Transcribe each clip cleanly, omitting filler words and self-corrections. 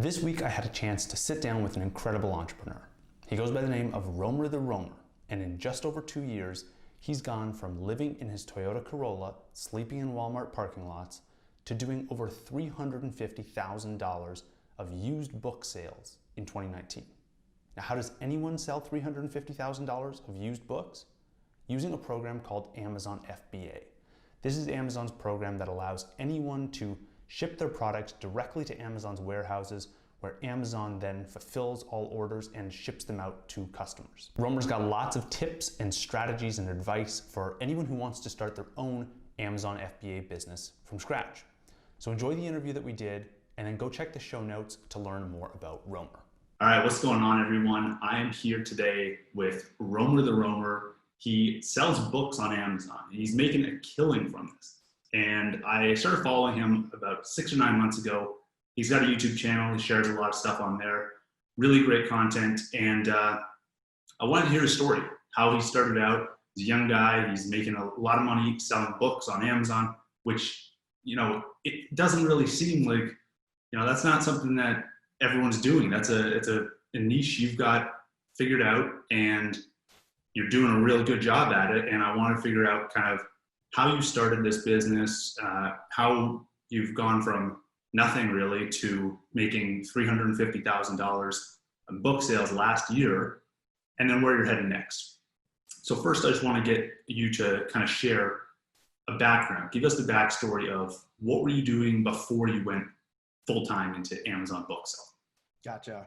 This week I had a chance to sit down with an incredible entrepreneur. He goes by the name of Romer the Romer, and in just over 2 years, he's gone from living in his Toyota Corolla, sleeping in Walmart parking lots, to doing over $350,000 of used book sales in 2019. Now, how does anyone sell $350,000 of used books? Using a program called Amazon FBA. This is Amazon's program that allows anyone to ship their products directly to Amazon's warehouses, where Amazon then fulfills all orders and ships them out to customers. Romer's got lots of tips and strategies and advice for anyone who wants to start their own Amazon FBA business from scratch. So enjoy the interview that we did, and then go check the show notes to learn more about Romer. All right, what's going on, everyone? I am here today with Romer the Romer. He sells books on Amazon, and he's making a killing from this. And I started following him about 6 or 9 months ago. He's got a YouTube channel. He shares a lot of stuff on there. Really great content. And I wanted to hear his story, how he started out. He's a young guy. He's making a lot of money selling books on Amazon, which, it doesn't really seem like, that's not something that everyone's doing. It's a niche you've got figured out, and you're doing a really good job at it. And I want to figure out kind of how you started this business, how you've gone from nothing really to making $350,000 in book sales last year, and then where you're heading next. So first, I just want to get you to kind of share a background. Give us the backstory of what were you doing before you went full-time into Amazon book sale. Gotcha.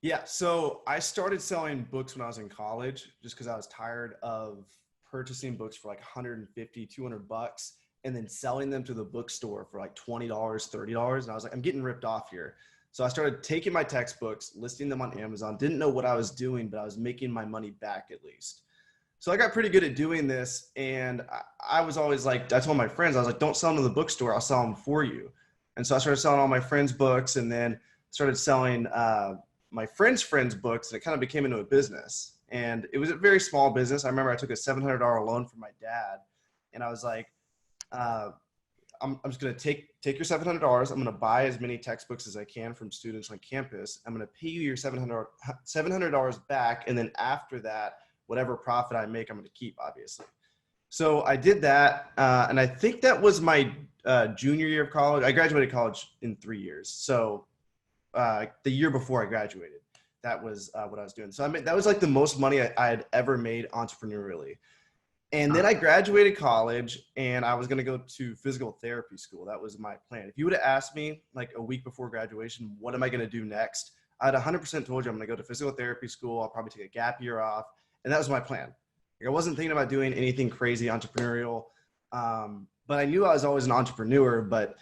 Yeah. So I started selling books when I was in college, just because I was tired of purchasing books for like $150, $200 and then selling them to the bookstore for like $20, $30. And I was like, I'm getting ripped off here. So I started taking my textbooks, listing them on Amazon. Didn't know what I was doing, but I was making my money back at least. So I got pretty good at doing this. And I was always like, I told my friends, I was like, don't sell them to the bookstore. I'll sell them for you. And so I started selling all my friends' books, and then started selling my friends' books, and it kind of became into a business. And it was a very small business. I remember I took a $700 loan from my dad, and I was like, I'm just going to take your $700. I'm going to buy as many textbooks as I can from students on campus. I'm going to pay you your $700 back. And then after that, whatever profit I make, I'm going to keep, obviously. So I did that. And I think that was my junior year of college. I graduated college in 3 years. So the year before I graduated, that was what I was doing. So that was like the most money I had ever made entrepreneurially. And then I graduated college, and I was going to go to physical therapy school. That was my plan. If you would have asked me like a week before graduation, what am I going to do next? I'd 100% told you I'm going to go to physical therapy school. I'll probably take a gap year off. And that was my plan. Like, I wasn't thinking about doing anything crazy entrepreneurial. But I knew I was always an entrepreneur, but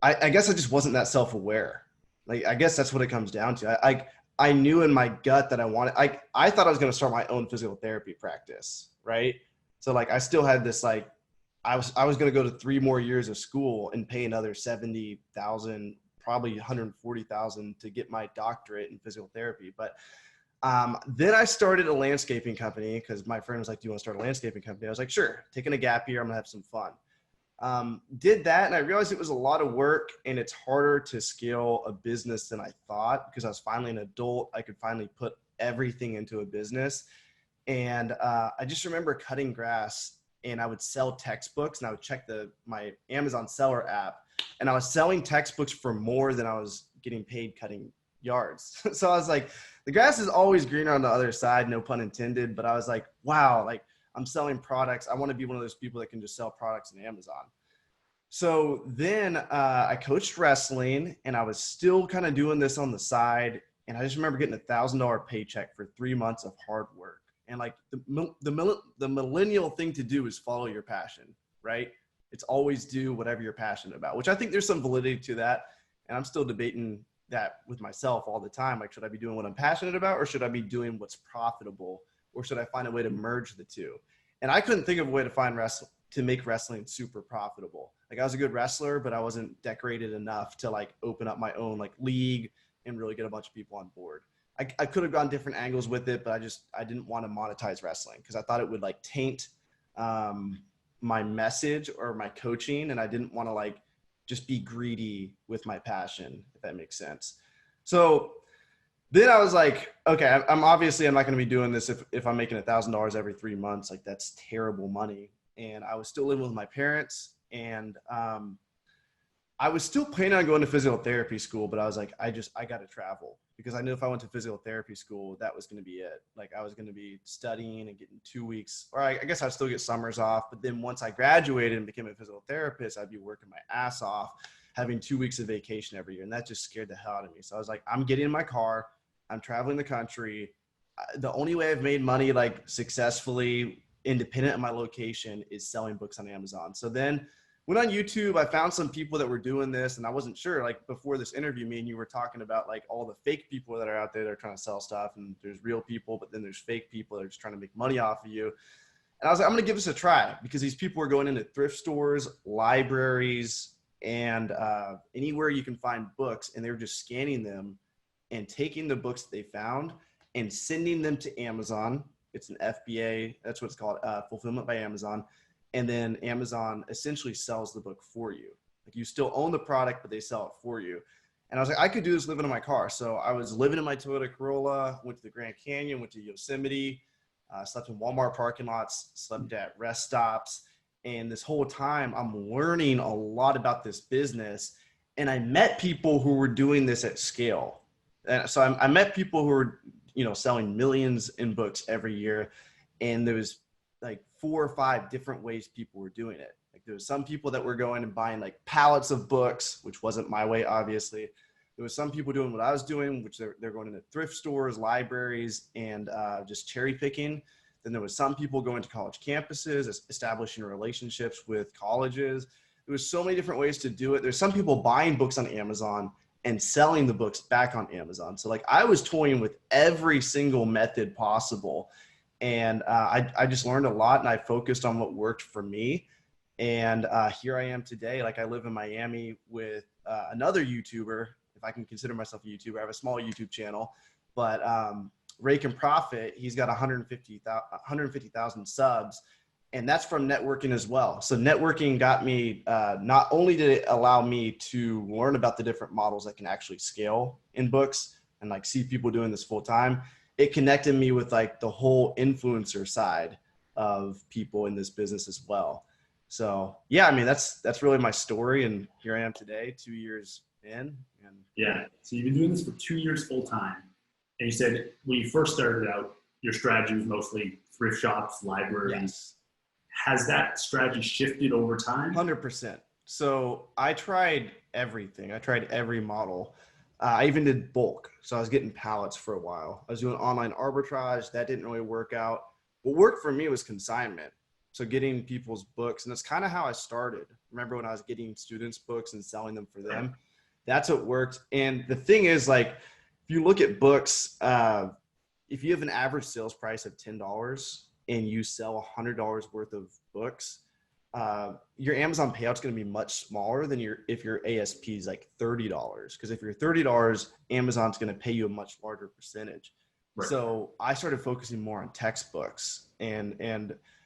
I guess I just wasn't that self-aware. Like, I guess that's what it comes down to. I knew in my gut that I thought I was going to start my own physical therapy practice. Right. So like, I still had this, like, I was going to go to 3 more years of school and pay another $70,000, probably $140,000 to get my doctorate in physical therapy. But then I started a landscaping company, because my friend was like, do you want to start a landscaping company? I was like, sure. Taking a gap year, I'm gonna have some fun. Did that, and I realized it was a lot of work, and it's harder to scale a business than I thought, because I was finally an adult. I could finally put everything into a business. And I just remember cutting grass, and I would sell textbooks, and I would check my Amazon seller app, and I was selling textbooks for more than I was getting paid cutting yards. So I was like, the grass is always greener on the other side, no pun intended. But I was like, wow, like, I'm selling products. I want to be one of those people that can just sell products on Amazon. So then I coached wrestling, and I was still kind of doing this on the side. And I just remember getting $1,000 paycheck for 3 months of hard work. And like, the millennial thing to do is follow your passion, right? It's always do whatever you're passionate about, which I think there's some validity to that. And I'm still debating that with myself all the time. Like, should I be doing what I'm passionate about, or should I be doing what's profitable, or should I find a way to merge the two? And I couldn't think of a way to make wrestling super profitable. Like, I was a good wrestler, but I wasn't decorated enough to like open up my own like league and really get a bunch of people on board. I could have gone different angles with it, but I didn't want to monetize wrestling, because I thought it would like taint my message or my coaching. And I didn't want to like just be greedy with my passion, if that makes sense. So then I was like, okay, I'm obviously I'm not going to be doing this if I'm making $1,000 every 3 months. Like that's terrible money. And I was still living with my parents, and I was still planning on going to physical therapy school, but I was like, I got to travel, because I knew if I went to physical therapy school, that was going to be it. Like I was going to be studying and getting 2 weeks, or I guess I'd still get summers off. But then once I graduated and became a physical therapist, I'd be working my ass off, having 2 weeks of vacation every year. And that just scared the hell out of me. So I was like, I'm getting in my car. I'm traveling the country. The only way I've made money like successfully independent of my location is selling books on Amazon. So then went on YouTube. I found some people that were doing this, and I wasn't sure. Like before this interview, me and you were talking about like all the fake people that are out there that are trying to sell stuff, and there's real people, but then there's fake people that are just trying to make money off of you. And I was like, I'm going to give this a try, because these people were going into thrift stores, libraries, and anywhere you can find books, and they were just scanning them and taking the books that they found and sending them to Amazon. It's an FBA. That's what it's called, fulfillment by Amazon. And then Amazon essentially sells the book for you. Like you still own the product, but they sell it for you. And I was like, I could do this living in my car. So I was living in my Toyota Corolla, went to the Grand Canyon, went to Yosemite, slept in Walmart parking lots, slept at rest stops. And this whole time I'm learning a lot about this business. And I met people who were doing this at scale. And so I met people who were, selling millions in books every year. And there was like 4 or 5 different ways people were doing it. Like there was some people that were going and buying like pallets of books, which wasn't my way, obviously. There was some people doing what I was doing, which they're going into thrift stores, libraries, and just cherry picking. Then there was some people going to college campuses, establishing relationships with colleges. There was so many different ways to do it. There's some people buying books on Amazon and selling the books back on Amazon. So like I was toying with every single method possible. And I just learned a lot, and I focused on what worked for me. And here I am today. Like I live in Miami with another YouTuber, if I can consider myself a YouTuber. I have a small YouTube channel, but Rake and Profit, he's got 150,000 subs, and that's from networking as well. So networking got me, not only did it allow me to learn about the different models that can actually scale in books and like see people doing this full time, it connected me with like the whole influencer side of people in this business as well. So yeah, I mean, that's really my story. And here I am today, 2 years in. And Yeah. So you've been doing this for 2 years full time. And you said when you first started out, your strategy was mostly thrift shops, libraries. Yes. Has that strategy shifted over time? 100%. So I tried everything. I tried every model. I even did bulk. So I was getting pallets for a while. I was doing online arbitrage. That didn't really work out. What worked for me was consignment. So getting people's books. And that's kind of how I started. Remember when I was getting students' books and selling them for them? That's what worked. And the thing is, like, if you look at books, if you have an average sales price of $10 and you sell $100 worth of books, your Amazon payout's going to be much smaller than if your ASP is like $30. Because if you're $30, Amazon's going to pay you a much larger percentage. Right. So I started focusing more on textbooks, and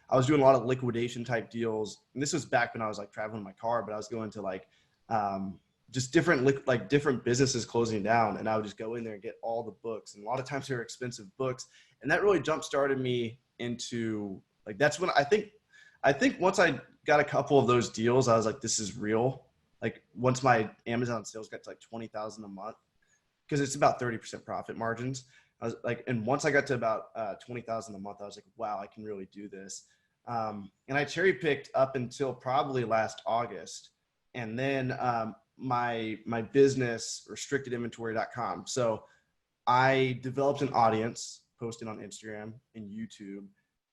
I was doing a lot of liquidation type deals. And this was back when I was like traveling in my car, but I was going to like just different businesses closing down, and I would just go in there and get all the books. And a lot of times they were expensive books, and that really jump started me into like, that's when I think once I got a couple of those deals, I was like, this is real. Like once my Amazon sales got to like 20,000 a month, because it's about 30% profit margins. I was like, and once I got to about 20,000 a month, I was like, wow, I can really do this. And I cherry picked up until probably last August. And then my business, restrictedinventory.com. So I developed an audience, posted on Instagram and YouTube,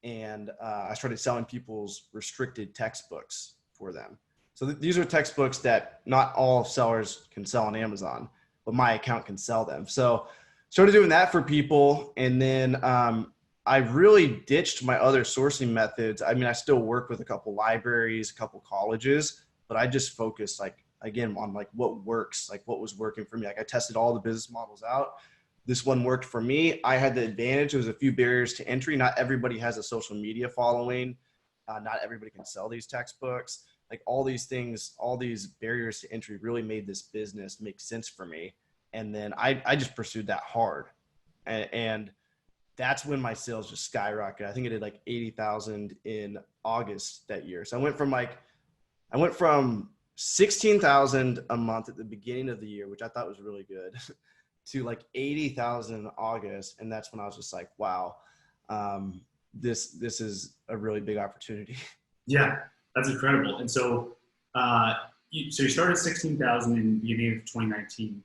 and I started selling people's restricted textbooks for them. So these are textbooks that not all sellers can sell on Amazon, but my account can sell them. So started doing that for people. And then I really ditched my other sourcing methods. I mean, I still work with a couple libraries, a couple colleges, but I just focused like, again, on like what works, like what was working for me. Like I tested all the business models out. This one worked for me. I had the advantage. There was a few barriers to entry. Not everybody has a social media following. Not everybody can sell these textbooks. Like all these things, all these barriers to entry really made this business make sense for me. And then I just pursued that hard. And that's when my sales just skyrocketed. I think I did like 80,000 in August that year. So I went from 16,000 a month at the beginning of the year, which I thought was really good, to like 80,000 in August. And that's when I was just like, wow, this is a really big opportunity. Yeah, that's incredible. And so, you started 16,000 in the beginning of 2019,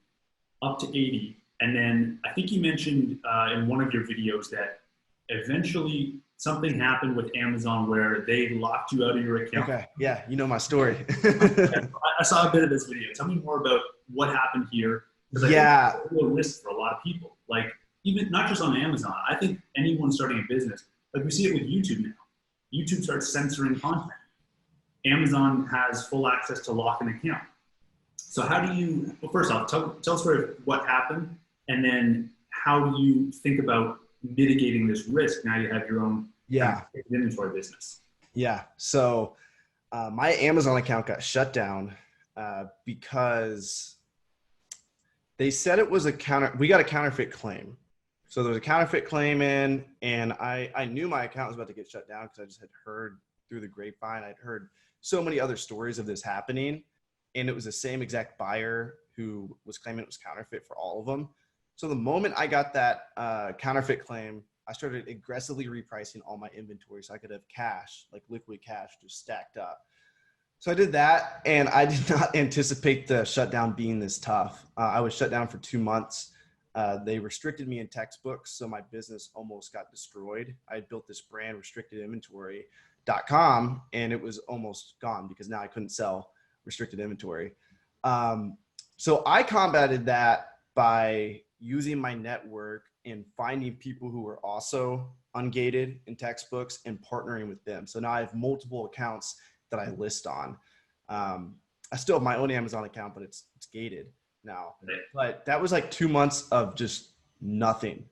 up to 80. And then I think you mentioned in one of your videos that eventually something happened with Amazon where they locked you out of your account. Okay. Yeah. You know my story. I saw a bit of this video. Tell me more about what happened here. Because I think it's a real risk for a lot of people. Like, even not just on Amazon. I think anyone starting a business, like we see it with YouTube now. YouTube starts censoring content. Amazon has full access to lock an account. So how do you, well, first off, tell us what happened, and then how do you think about mitigating this risk now you have your own inventory business? Yeah. So my Amazon account got shut down because they said it was we got a counterfeit claim. So there was a counterfeit claim in, and I knew my account was about to get shut down because I just had heard through the grapevine. I'd heard so many other stories of this happening, and it was the same exact buyer who was claiming it was counterfeit for all of them. So the moment I got that counterfeit claim, I started aggressively repricing all my inventory so I could have cash, like liquid cash, just stacked up. So I did that, and I did not anticipate the shutdown being this tough. I was shut down for 2 months. They restricted me in textbooks, so my business almost got destroyed. I had built this brand, restrictedinventory.com, and it was almost gone because now I couldn't sell restricted inventory. So I combated that by using my network and finding people who were also ungated in textbooks and partnering with them. So now I have multiple accounts that I list on. I still have my own Amazon account, but it's gated now. But that was like 2 months of just nothing.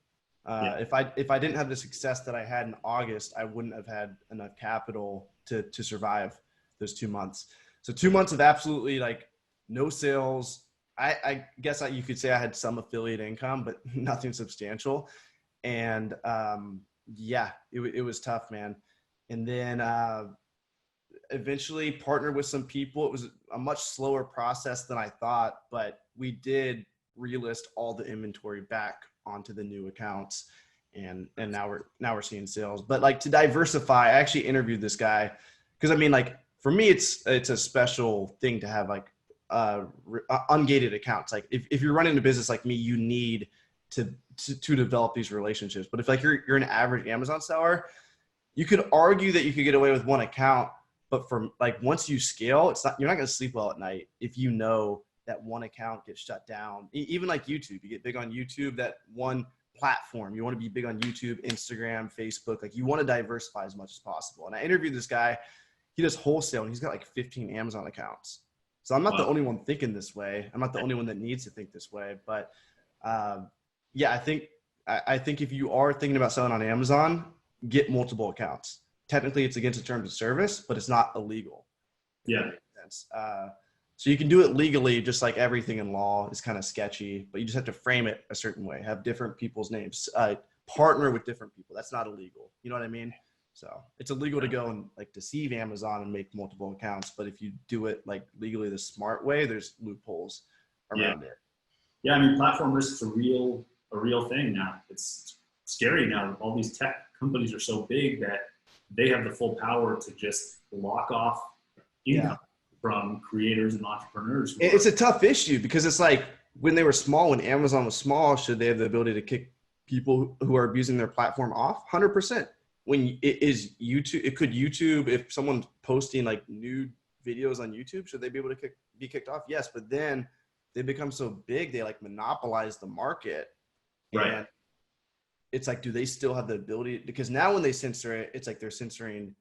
If I didn't have the success that I had in August, I wouldn't have had enough capital to survive those 2 months. So 2 months of absolutely like no sales. I guess you could say I had some affiliate income, but nothing substantial. And it was tough, man. And then eventually partnered with some people. It was a much slower process than I thought, but we did relist all the inventory back onto the new accounts, and now we're seeing sales. But like, to diversify, I actually interviewed this guy because I mean, like, for me, it's a special thing to have like ungated accounts. Like if you're running a business like me, you need to develop these relationships. But if like you're an average Amazon seller, you could argue that you could get away with one account, but for like, once you scale, you're not going to sleep well at night if you know that one account gets shut down. Even like YouTube, you get big on YouTube, that one platform. You want to be big on YouTube, Instagram, Facebook. Like, you want to diversify as much as possible. And I interviewed this guy. He does wholesale, and he's got like 15 Amazon accounts. So I'm not the only one thinking this way. I'm not the only one that needs to think this way. But I think if you are thinking about selling on Amazon, get multiple accounts. Technically, it's against the terms of service, but it's not illegal. Yeah. So you can do it legally, just like everything in law is kind of sketchy, but you just have to frame it a certain way, have different people's names, partner with different people. That's not illegal. You know what I mean? So it's illegal to go and like deceive Amazon and make multiple accounts. But if you do it like legally the smart way, there's loopholes around it. Yeah. I mean, platform risk is a real thing now. It's scary now. All these tech companies are so big that they have the full power to just lock off income from creators and entrepreneurs. It's a tough issue because it's like, when they were small, when Amazon was small, should they have the ability to kick people who are abusing their platform off? 100%. When it is YouTube, if someone's posting like nude videos on YouTube, should they be able to be kicked off? Yes. But then they become so big, they like monopolize the market. Right. And it's like, do they still have the ability? Because now when they censor it, it's like they're censoring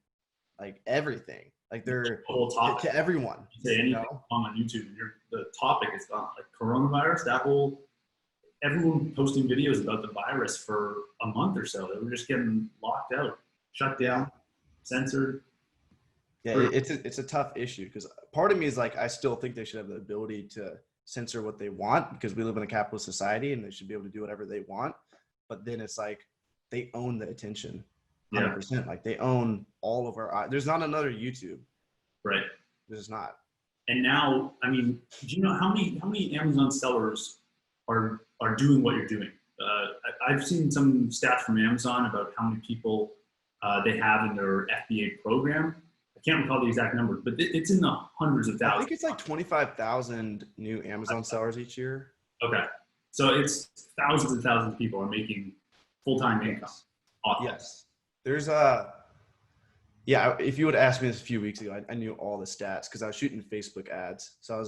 like everything. Like they're to everyone. You say anything on YouTube, and the topic is like coronavirus. Everyone posting videos about the virus for a month or so. They were just getting locked out, shut down, censored. Yeah, it's a tough issue because part of me is like, I still think they should have the ability to censor what they want because we live in a capitalist society and they should be able to do whatever they want. But then it's like they own the attention 100%. Like they own all of our, there's not another YouTube. Right. There's not. And now, I mean, do you know how many Amazon sellers are doing what you're doing? I've seen some stats from Amazon about how many people they have in their FBA program. I can't recall the exact numbers, but it's in the hundreds of thousands. I think it's like 25,000 new Amazon sellers each year. Okay. So it's thousands and thousands of people are making full-time income. Awesome. Yes. There's yeah, if you would ask me this a few weeks ago, I knew all the stats because I was shooting Facebook ads. So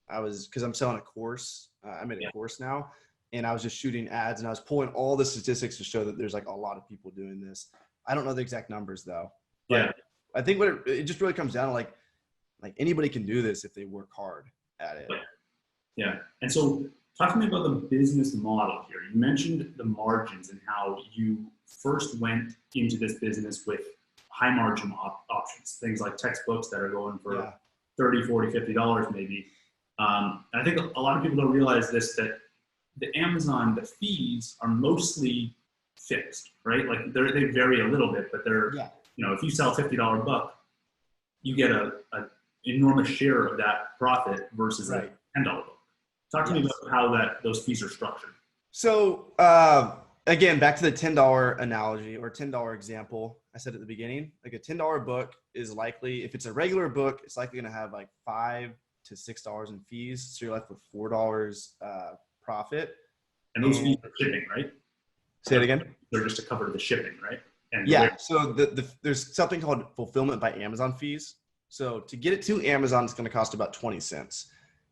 because I'm selling a course. I made a course now, and I was just shooting ads and I was pulling all the statistics to show that there's like a lot of people doing this. I don't know the exact numbers though. But I think it just really comes down to like anybody can do this if they work hard at it. Yeah. And so talk to me about the business model here. You mentioned the margins and how you first went into this business with high margin options, things like textbooks that are going for $30, $40, $50 maybe. I think a lot of people don't realize this, that the Amazon, the fees are mostly fixed, right? Like they vary a little bit, but they're, you know, if you sell a $50 book, you get a enormous share of that profit versus a $10 book. Talk to me about how those fees are structured. So again, back to the $10 analogy or $10 example I said at the beginning, like a $10 book is likely, if it's a regular book, it's likely going to have like $5 to $6 in fees. So you're left with $4 profit. And those fees are shipping, right? Say it again. They're just to cover the shipping, right? And so there's something called fulfillment by Amazon fees. So to get it to Amazon, it's going to cost about 20 cents.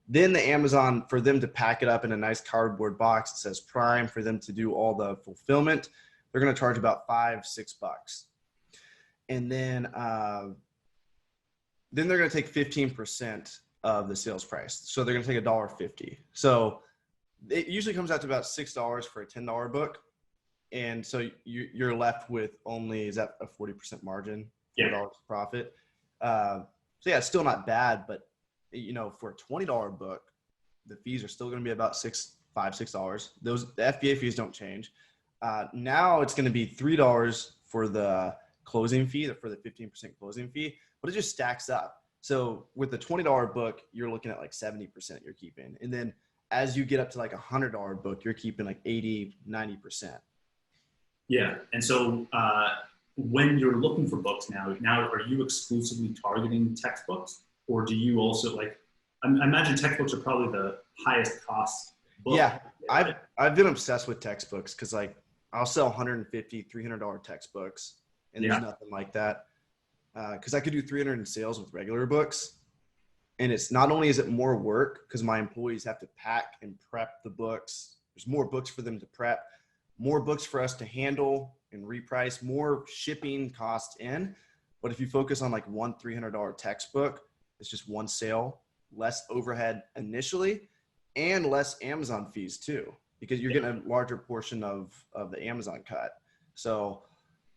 Then the Amazon, for them to pack it up in a nice cardboard box, it says Prime, for them to do all the fulfillment, they're going to charge about $5, $6. And then they're going to take 15% of the sales price. So they're going to take $1.50. So it usually comes out to about $6 for a $10 book. And so you're left with only, is that a 40% margin? $4 profit. So yeah, it's still not bad, but you know, for a $20 book, the fees are still going to be about $5, $6. The FBA fees don't change. Now it's going to be $3 for the closing fee, for the 15% closing fee, but it just stacks up. So with the $20 book, you're looking at like 70% you're keeping. And then as you get up to like a $100 book, you're keeping like 80, 90%. Yeah. And so when you're looking for books now are you exclusively targeting textbooks? Or do you also like, I imagine textbooks are probably the highest cost book. Yeah, I've been obsessed with textbooks because like I'll sell $150, $300 textbooks and there's nothing like that. Because I could do 300 in sales with regular books. And it's not only is it more work because my employees have to pack and prep the books. There's more books for them to prep, more books for us to handle and reprice, more shipping costs in. But if you focus on like one $300 textbook, it's just one sale, less overhead initially, and less Amazon fees too, because you're getting a larger portion of the Amazon cut. So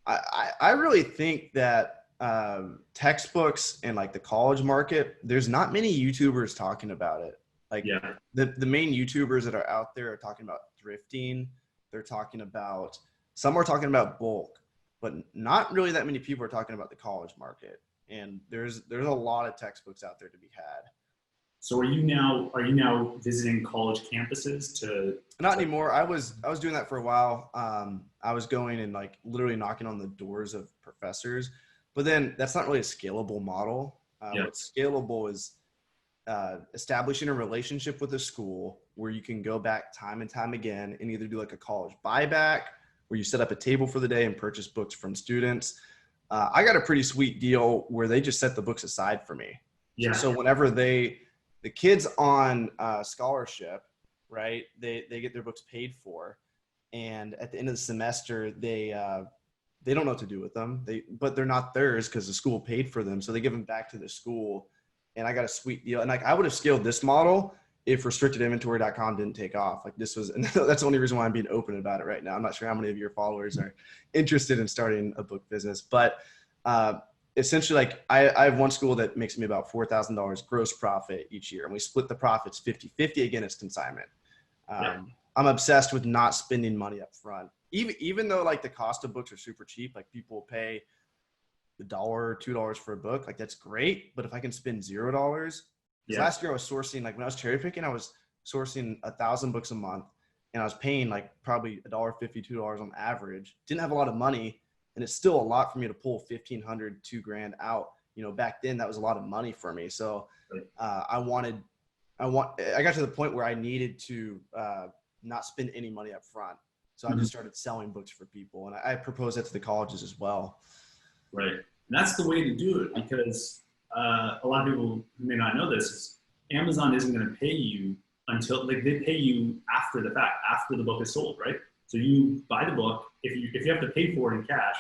I really think that textbooks and like the college market, there's not many YouTubers talking about it. Like the main YouTubers that are out there are talking about thrifting. They're talking about, some are talking about bulk, but not really that many people are talking about the college market. And there's a lot of textbooks out there to be had. So are you now visiting college campuses to? Not anymore. I was doing that for a while. I was going and like literally knocking on the doors of professors, but then that's not really a scalable model. What's scalable is establishing a relationship with a school where you can go back time and time again and either do like a college buyback where you set up a table for the day and purchase books from students. I got a pretty sweet deal where they just set the books aside for me. Yeah. So whenever the kids on scholarship, right, they get their books paid for, and at the end of the semester, they don't know what to do with them. But they're not theirs because the school paid for them, so they give them back to the school. And I got a sweet deal. And like I would have scaled this model if restrictedinventory.com didn't take off. Like this was, and that's the only reason why I'm being open about it right now. I'm not sure how many of your followers are interested in starting a book business, but essentially like I have one school that makes me about $4,000 gross profit each year. And we split the profits 50-50. Again, it's consignment. I'm obsessed with not spending money up front. Even though like the cost of books are super cheap, like people pay $1, $2 for a book, like that's great. But if I can spend $0, last year I was sourcing, like when I was cherry picking, I was sourcing 1,000 books a month, and I was paying like probably $1.50, $2 on average. Didn't have a lot of money, and it's still a lot for me to pull $1,500, $2,000 out. You know, back then that was a lot of money for me. So I got to the point where I needed to not spend any money up front. So I just started selling books for people, and I proposed that to the colleges as well. Right. And that's the way to do it, because a lot of people who may not know this is Amazon isn't going to pay you until, like, they pay you after the fact, after the book is sold, right? So you buy the book. If you have to pay for it in cash,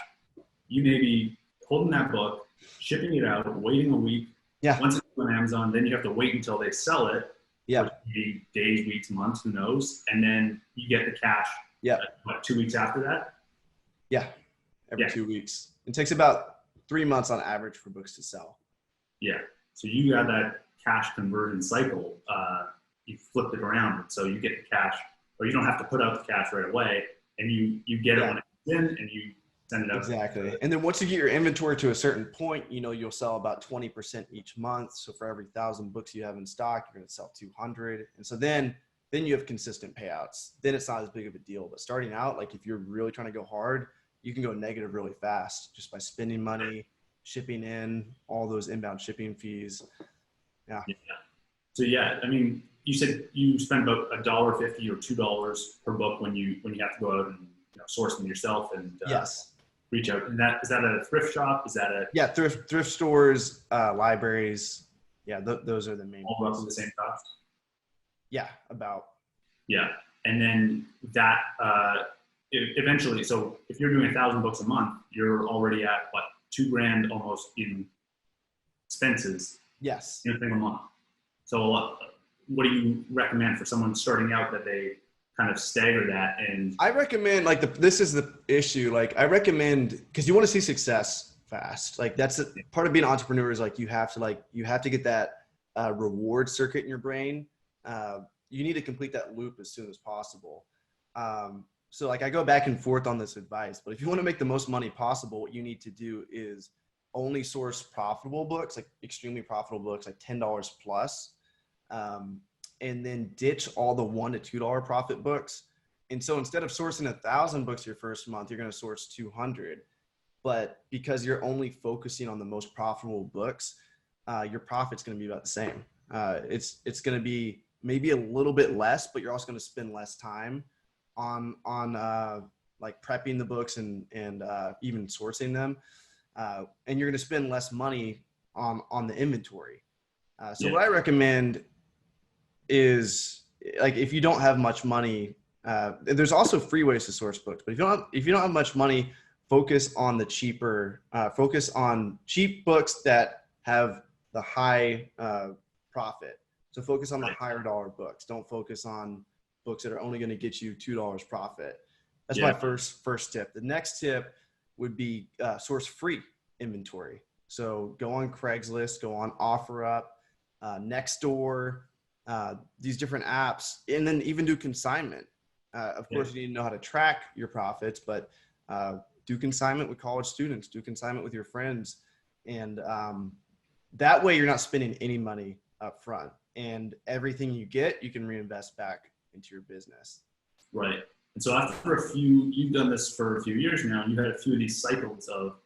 you may be holding that book, shipping it out, waiting a week. Yeah. Once it's on Amazon, then you have to wait until they sell it. Yeah. Which could be days, weeks, months, who knows? And then you get the cash. Yeah. 2 weeks after that? Yeah. Every 2 weeks. It takes about 3 months on average for books to sell. Yeah. So you got that cash conversion cycle. You flipped it around. So you get the cash, or you don't have to put out the cash right away, and you get it when it's in, and you send it out. Exactly. And then once you get your inventory to a certain point, you know, you'll sell about 20% each month. So for every 1,000 books you have in stock, you're going to sell 200. And so then you have consistent payouts. Then it's not as big of a deal. But starting out, like if you're really trying to go hard, you can go negative really fast just by spending money, shipping in, all those inbound shipping fees. Yeah. So I mean, you said you spend about $1.50 or $2 per book when you have to go out and source them yourself and yes, reach out. And is that at a thrift shop? Is that thrift stores, libraries? Yeah, those are the main. All roughly the same cost. Yeah, about. Yeah, and then that eventually. So if you're doing 1,000 books a month, you're already at what, $2,000 almost in expenses. Yes. In a single month. So what do you recommend for someone starting out that they kind of stagger that? And I recommend, like, this is the issue. Like, I recommend, because you want to see success fast. Like, that's part of being an entrepreneur, is like you have to get that reward circuit in your brain. You need to complete that loop as soon as possible. So like I go back and forth on this advice, but if you want to make the most money possible, what you need to do is only source profitable books, like extremely profitable books, like $10 plus. And then ditch all the $1 to $2 profit books. And so instead of sourcing 1,000 books your first month, you're going to source 200. But because you're only focusing on the most profitable books, your profit's going to be about the same. It's going to be maybe a little bit less, but you're also going to spend less time on like prepping the books and even sourcing them. And you're going to spend less money on the inventory. So what I recommend is, like, if you don't have much money, there's also free ways to source books, but if you don't have much money, focus on the cheaper, focus on cheap books that have the high profit. So focus on the higher dollar books. Don't focus on books that are only going to get you $2 profit. That's my first tip. The next tip would be source free inventory. So go on Craigslist, go on OfferUp, Nextdoor, these different apps, and then even do consignment. Of course, you need to know how to track your profits, but do consignment with college students, do consignment with your friends. And that way you're not spending any money up front, and everything you get, you can reinvest back into your business. Right. And so after you've done this for a few years now, you've had a few of these cycles of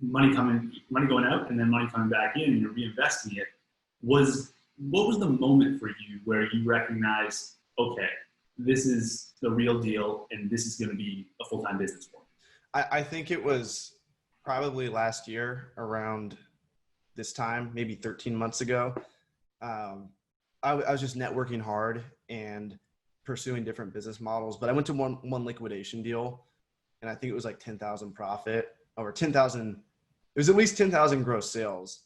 money going out and then money coming back in, and you're reinvesting it. What was the moment for you where you recognized, okay, this is the real deal and this is going to be a full-time business for me? I think it was probably last year around this time, maybe 13 months ago. I was just networking hard and pursuing different business models, but I went to one liquidation deal, and I think it was like 10,000 profit, or 10,000. It was at least 10,000 gross sales,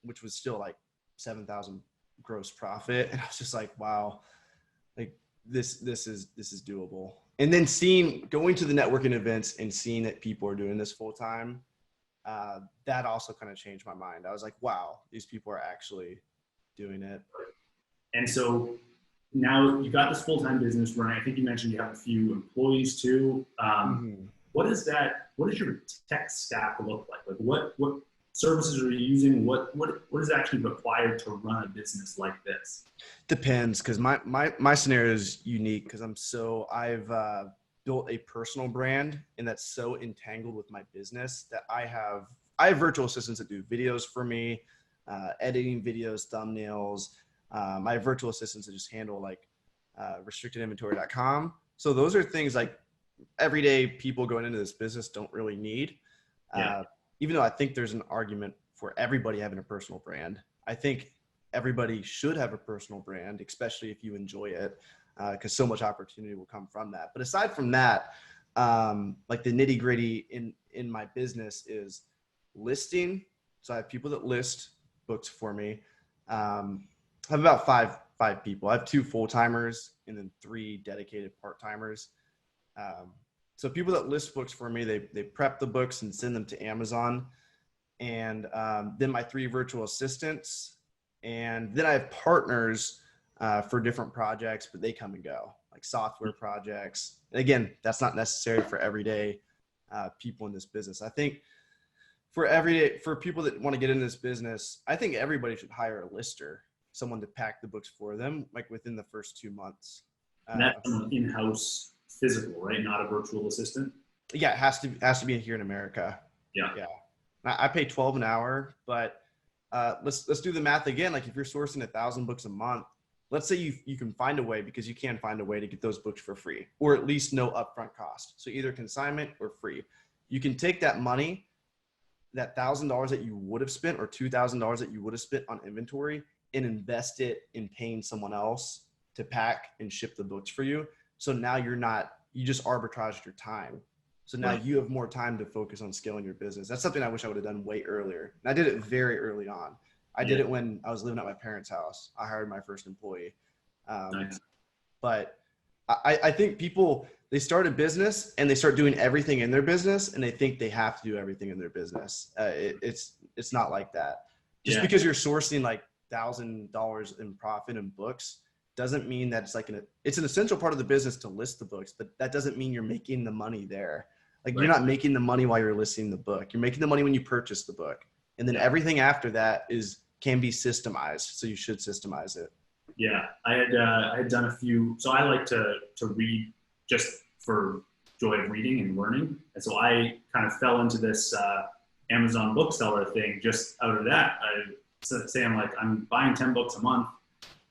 which was still like 7,000 gross profit. And I was just like, wow, like this is doable. And then going to the networking events and seeing that people are doing this full time, that also kind of changed my mind. I was like, wow, these people are actually doing it. And so now you got this full-time business running. I think you mentioned you have a few employees too. What is that? What does your tech stack look like? Like what services are you using? What is actually required to run a business like this? Depends, because my scenario is unique because I've built a personal brand, and that's so entangled with my business that I have virtual assistants that do videos for me, editing videos, thumbnails. I have virtual assistants that just handle like restrictedinventory.com. So those are things like everyday people going into this business don't really need. Even though I think there's an argument for everybody having a personal brand. I think everybody should have a personal brand, especially if you enjoy it, because so much opportunity will come from that. But aside from that, like the nitty gritty in my business is listing. So I have people that list books for me. I have about five people. I have 2 full-timers and then 3 dedicated part-timers. So people that list books for me, they prep the books and send them to Amazon. And then my 3 virtual assistants. And then I have partners for different projects, but they come and go, like software projects. And again, that's not necessary for everyday people in this business. I think for people that want to get into this business, I think everybody should hire a lister, someone to pack the books for them, like within the first 2 months. And that's an in-house physical, right? Not a virtual assistant. Yeah, it has to be here in America. Yeah. I pay $12 an hour, but let's do the math again. Like if you're sourcing 1,000 books a month, let's say you can find a way, because you can find a way to get those books for free, or at least no upfront cost. So either consignment or free. You can take that money, that $1,000 that you would have spent or $2,000 that you would have spent on inventory, and invest it in paying someone else to pack and ship the books for you. So now you just arbitraged your time. So now you have more time to focus on scaling your business. That's something I wish I would have done way earlier. And I did it very early on. I did it when I was living at my parents' house. I hired my first employee. Nice. But I think people, they start a business and they start doing everything in their business, and they think they have to do everything in their business. It's not like that. Just because you're sourcing like $1,000 in profit in books doesn't mean that it's an essential part of the business to list the books, but that doesn't mean you're making the money there. Like you're not making the money while you're listing the book. You're making the money when you purchase the book. And then everything after that can be systemized. So you should systemize it. Yeah. I had done a few, so I like to read just for joy of reading and learning. And so I kind of fell into this Amazon bookseller thing just out of that. I'm buying 10 books a month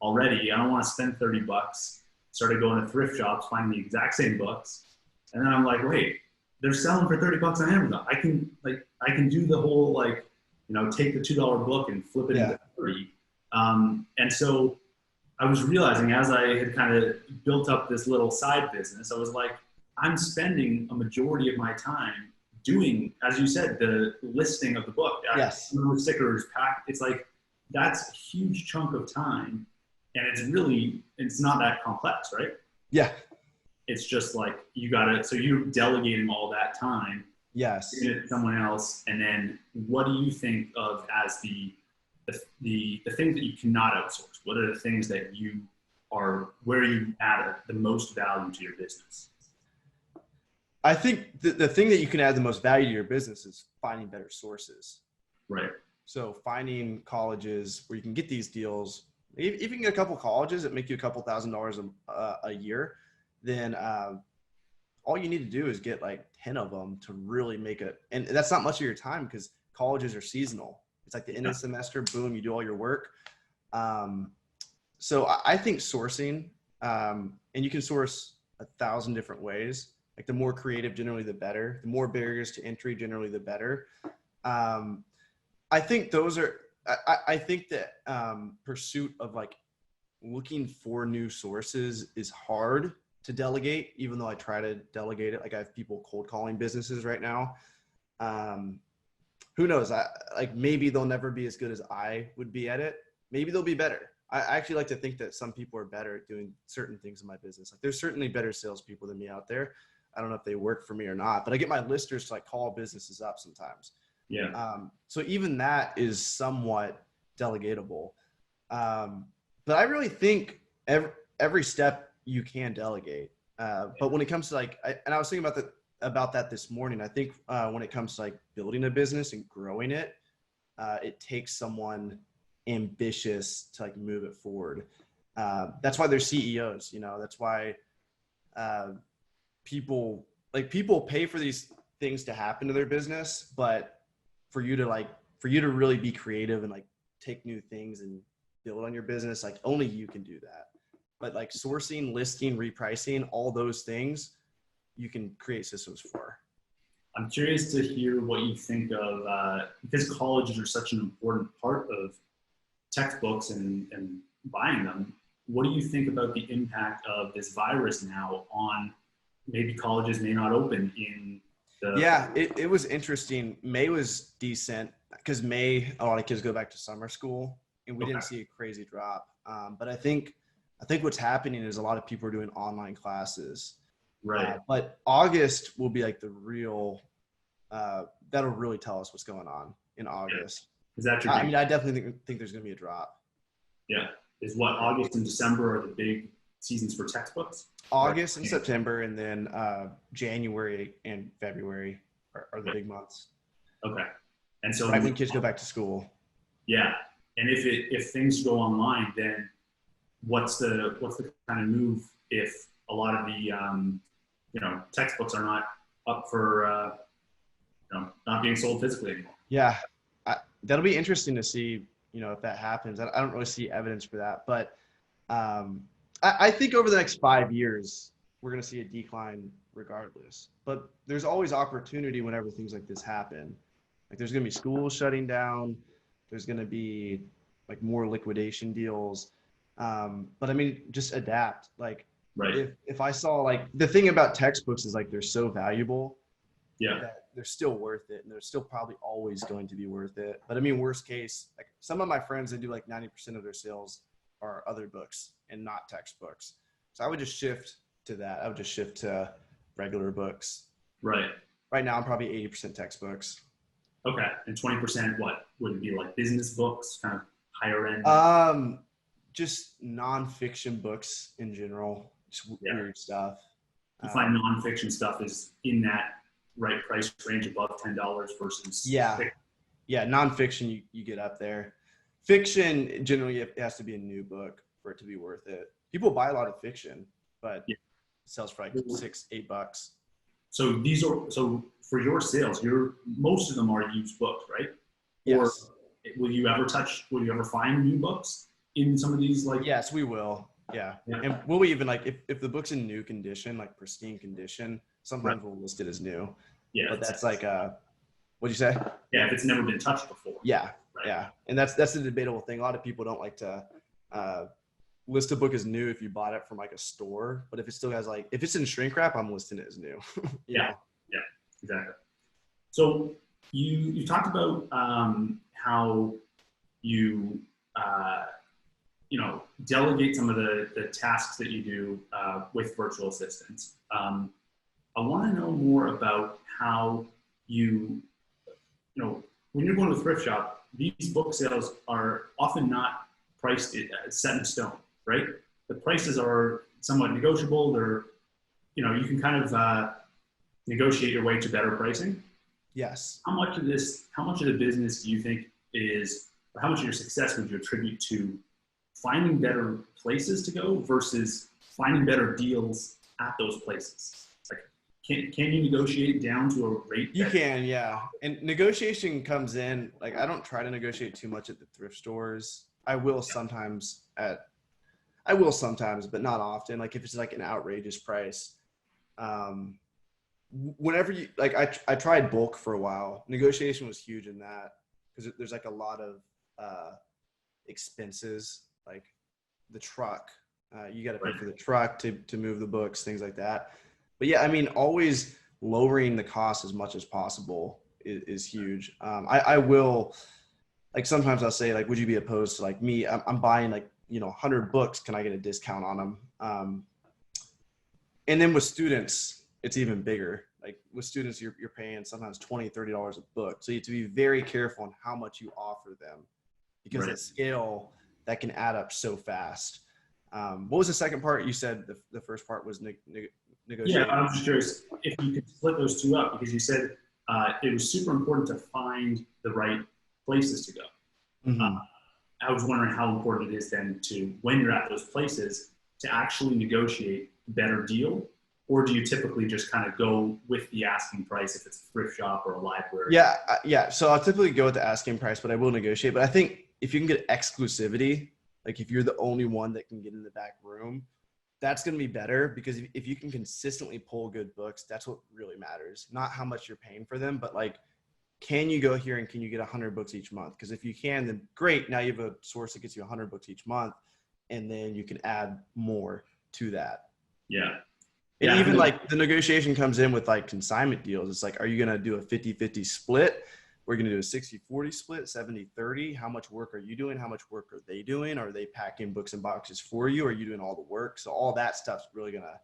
already. I don't want to spend $30. Started going to thrift shops, finding the exact same books. And then I'm like, wait, they're selling for $30 on Amazon. I can do the whole, take the $2 book and flip it into 30. And so I was realizing, as I had kind of built up this little side business, I was like, I'm spending a majority of my time doing, as you said, the listing of the book. Yes. Stickers, pack. It's like, that's a huge chunk of time. And it's not that complex, right? Yeah. It's just like, so you're delegating all that time. Yes. To someone else. And then what do you think of as the things that you cannot outsource? What are the things that where you add the most value to your business? I think the thing that you can add the most value to your business is finding better sources. Right. So finding colleges where you can get these deals. If you can get a couple colleges that make you a couple $1,000s a year, then all you need to do is get like 10 of them to really make it. And that's not much of your time, because colleges are seasonal. It's like the end of the semester, boom, you do all your work. So I think sourcing, and you can source 1,000 different ways. Like the more creative, generally the better. The more barriers to entry, generally the better. I think I think that pursuit of like looking for new sources is hard to delegate, even though I try to delegate it. Like I have people cold calling businesses right now. Who knows? Maybe they'll never be as good as I would be at it. Maybe they'll be better. I actually like to think that some people are better at doing certain things in my business. Like there's certainly better salespeople than me out there. I don't know if they work for me or not, but I get my listers to like call businesses up sometimes. Yeah. So even that is somewhat delegatable. But I really think every step you can delegate. But when it comes to like, and I was thinking about that this morning. I think when it comes to like building a business and growing it, it takes someone ambitious to like move it forward. That's why they're CEOs. That's why people pay for these things to happen to their business, but for you to really be creative and like take new things and build on your business, like only you can do that. But like sourcing, listing, repricing, all those things you can create systems for. I'm curious to hear what you think of, because colleges are such an important part of textbooks and buying them. What do you think about the impact of this virus now on maybe colleges may not open in the... Yeah, it was interesting. May was decent because May, a lot of kids go back to summer school and we didn't see a crazy drop. But I think what's happening is a lot of people are doing online classes. Right. But August will be like the real, that'll really tell us what's going on in August. Yeah. Is that your... I mean, I definitely think there's going to be a drop. Yeah. Is what August and December are the big seasons for textbooks? August and September, and then January and February are the big months. Okay. And so right when kids go back to school. Yeah. And if things go online, then what's the kind of move if a lot of the textbooks are not up for not being sold physically anymore? Yeah, that'll be interesting to see if that happens. I don't really see evidence for that, but I think over the next 5 years we're going to see a decline regardless. But there's always opportunity whenever things like this happen. Like there's going to be schools shutting down. There's going to be like more liquidation deals. But I mean, just adapt. Like, right. If I saw like the thing about textbooks is like they're so valuable. Yeah. That they're still worth it, and they're still probably always going to be worth it. But I mean, worst case, like some of my friends, they do like 90% of their sales are other books and not textbooks. So I would just shift to that. I would just shift to regular books. Right. Right now, I'm probably 80% textbooks. Okay. And 20%, what would it be, like business books, kind of higher end? Just nonfiction books in general, just weird stuff. You find nonfiction stuff is in that right price range above $10 versus fiction. Yeah, nonfiction you get up there. Fiction generally it has to be a new book for it to be worth it. People buy a lot of fiction, but it sells for like $6-8. So for your sales, most of them are used books, right? Yes. Or will you ever find new books in some of these, like? Yes, we will. Yeah. And we'll even like if the book's in new condition, like pristine condition, sometimes we'll list it as new. Yeah. But that's like what'd you say? Yeah, if it's never been touched before. Yeah. Right. Yeah. And that's the debatable thing. A lot of people don't like to list a book as new if you bought it from like a store, but if it still has if it's in shrink wrap, I'm listing it as new. Yeah. Yeah, exactly. So you talked about how you delegate some of the tasks that you do with virtual assistants. I want to know more about how when you're going to a thrift shop, these book sales are often not priced set in stone, right? The prices are somewhat negotiable. They're, you can kind of negotiate your way to better pricing. Yes. How much of the business do you think or how much of your success would you attribute to finding better places to go versus finding better deals at those places? Like, can you negotiate down to a rate? You can, yeah. And negotiation comes in, like I don't try to negotiate too much at the thrift stores. I will sometimes, but not often. Like if it's like an outrageous price. Whenever you I tried bulk for a while. Negotiation was huge in that because there's like a lot of expenses, like the truck. You got to pay for the truck to move the books, things like that. But yeah, I mean, always lowering the cost as much as possible is huge. I will, like sometimes I'll say like, would you be opposed to like me? I'm buying 100 books. Can I get a discount on them? And then with students, it's even bigger. Like with students, you're paying sometimes $20, $30 a book. So you have to be very careful on how much you offer them, because Right. at scale that can add up so fast. What was the second part? You said the first part was Yeah, negotiating. I'm just curious if you could split those two up, because you said it was super important to find the right places to go. Mhm. I was wondering how important it is then to, when you're at those places, to actually negotiate a better deal, or do you typically just kind of go with the asking price if it's a thrift shop or a library? Yeah. So I'll typically go with the asking price, but I will negotiate. But I think if you can get exclusivity, like if you're the only one that can get in the back room, that's going to be better, because if you can consistently pull good books, that's what really matters. Not how much you're paying for them, but like, can you go here and can you get 100 books each month? Because if you can, then great. Now you have a source that gets you 100 books each month, and then you can add more to that. Yeah. And Yeah. even like the negotiation comes in with like consignment deals. It's like, are you going to do a 50-50 split? We're going to do a 60-40 split, 70-30. How much work are you doing? How much work are they doing? Are they packing books and boxes for you? Are you doing all the work? So all that stuff's really going to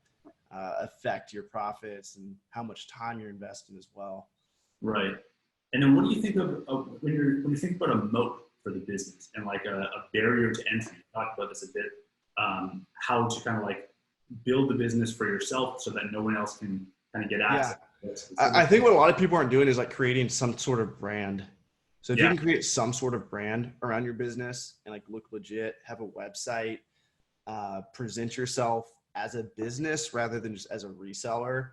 affect your profits and how much time you're investing as well. Right. And then what do you think of when you think about a moat for the business and like a barrier to entry? You talked about this a bit, how to kind of like build the business for yourself so that no one else can kind of get access. I think what a lot of people aren't doing is like creating some sort of brand. So if you can create some sort of brand around your business and like look legit, have a website, present yourself as a business rather than just as a reseller,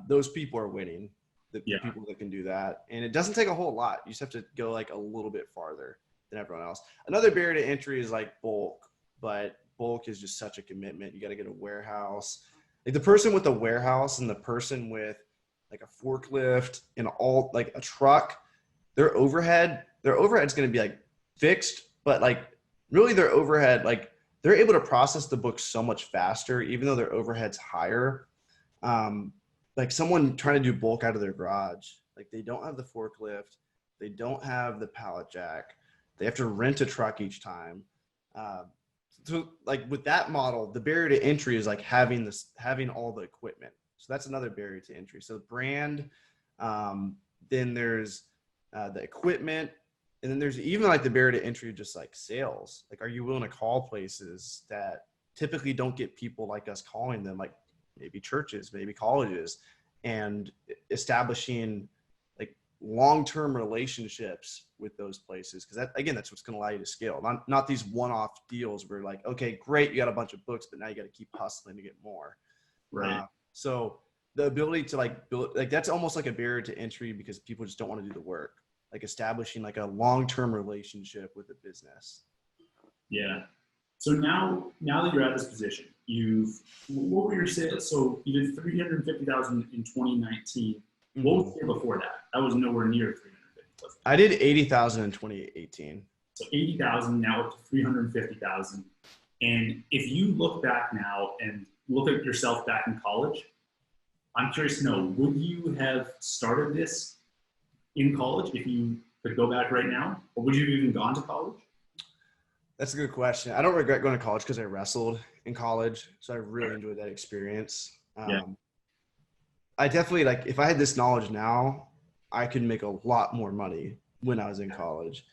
those people are winning. The people that can do that. And it doesn't take a whole lot. You just have to go like a little bit farther than everyone else. Another barrier to entry is like bulk, but bulk is just such a commitment. You got to get a warehouse. Like the person with a warehouse and the person with like a forklift and all like a truck, their overhead's going to be like fixed, but like really their overhead, like they're able to process the book so much faster, even though their overhead's higher. Like someone trying to do bulk out of their garage, like they don't have the forklift, they don't have the pallet jack, they have to rent a truck each time. So like with that model, the barrier to entry is like having all the equipment. So that's another barrier to entry. So brand, then there's the equipment, and then there's even like the barrier to entry, just like sales. Like, are you willing to call places that typically don't get people like us calling them, like maybe churches, maybe colleges, and establishing like long-term relationships with those places? Because that's what's going to allow you to scale. Not these one-off deals where like, okay, great, you got a bunch of books, but now you got to keep hustling to get more. Right. So the ability to like build, like that's almost like a barrier to entry, because people just don't want to do the work, like establishing like a long-term relationship with the business. Yeah. So now that you're at this position, what were your sales? So you did 350,000 in 2019. What was the year before that? That was nowhere near 350,000. I did 80,000 in 2018. So 80,000, now up to 350,000. And if you look back now and look at yourself back in college, I'm curious to know, would you have started this in college if you could go back right now? Or would you have even gone to college? That's a good question. I don't regret going to college because I wrestled in college. So I really enjoyed that experience. I definitely, like, if I had this knowledge now, I could make a lot more money when I was in college.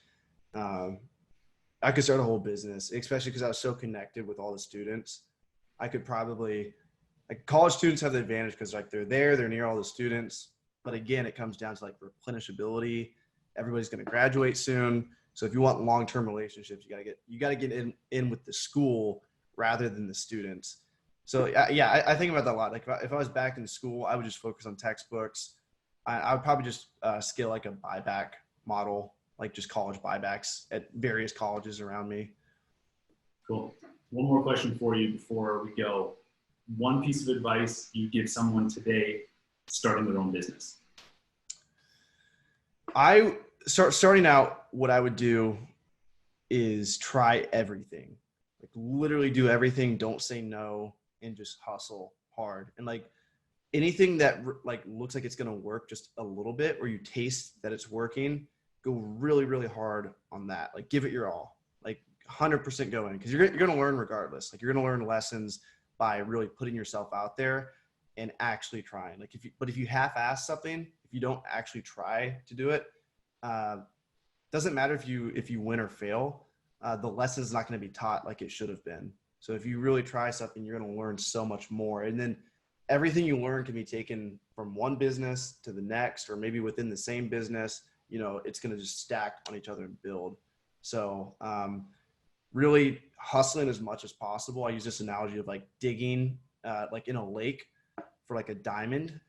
I could start a whole business, especially because I was so connected with all the students. I could probably, like, college students have the advantage because like they're near all the students. But again, it comes down to like replenishability. Everybody's going to graduate soon. So if you want long-term relationships, you gotta get in with the school rather than the students. So yeah, I think about that a lot. Like if I was back in school, I would just focus on textbooks. I would probably just scale like a buyback model, like just college buybacks at various colleges around me. Cool. One more question for you before we go. One piece of advice you give someone today starting their own business. Starting out, what I would do is try everything, like literally do everything. Don't say no, and just hustle hard. And like anything that like looks like it's going to work just a little bit, or you taste that it's working, go really, really hard on that. Like give it your all, like 100% go in, because you're going to learn regardless. Like you're going to learn lessons by really putting yourself out there. and actually trying. Like if you half-ass something, if you don't actually try to do it, doesn't matter if you win or fail, the lesson's not going to be taught like it should have been. So if you really try something, you're going to learn so much more. And then everything you learn can be taken from one business to the next, or maybe within the same business. You know, it's going to just stack on each other and build. So really hustling as much as possible. I use this analogy of like digging like in a lake for like a diamond,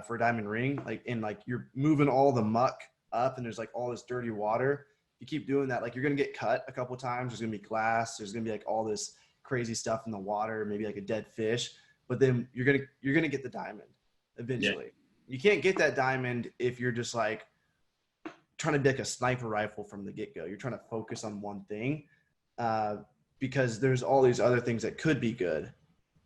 for a diamond ring, like, and like you're moving all the muck up and there's like all this dirty water. You keep doing that, like you're going to get cut a couple of times. There's going to be glass. There's going to be like all this crazy stuff in the water, maybe like a dead fish, but then you're going to get the diamond eventually. Yeah. You can't get that diamond if you're just like trying to be like a sniper rifle from the get-go. You're trying to focus on one thing, because there's all these other things that could be good.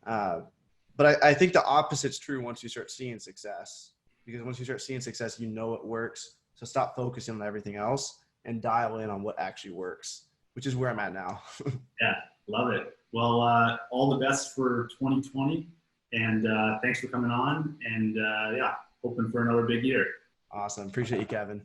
But I think the opposite's true once you start seeing success, because once you start seeing success, you know it works. So stop focusing on everything else and dial in on what actually works, which is where I'm at now. Yeah, love it. Well, all the best for 2020, and thanks for coming on, and yeah, hoping for another big year. Awesome. Appreciate you, Kevin.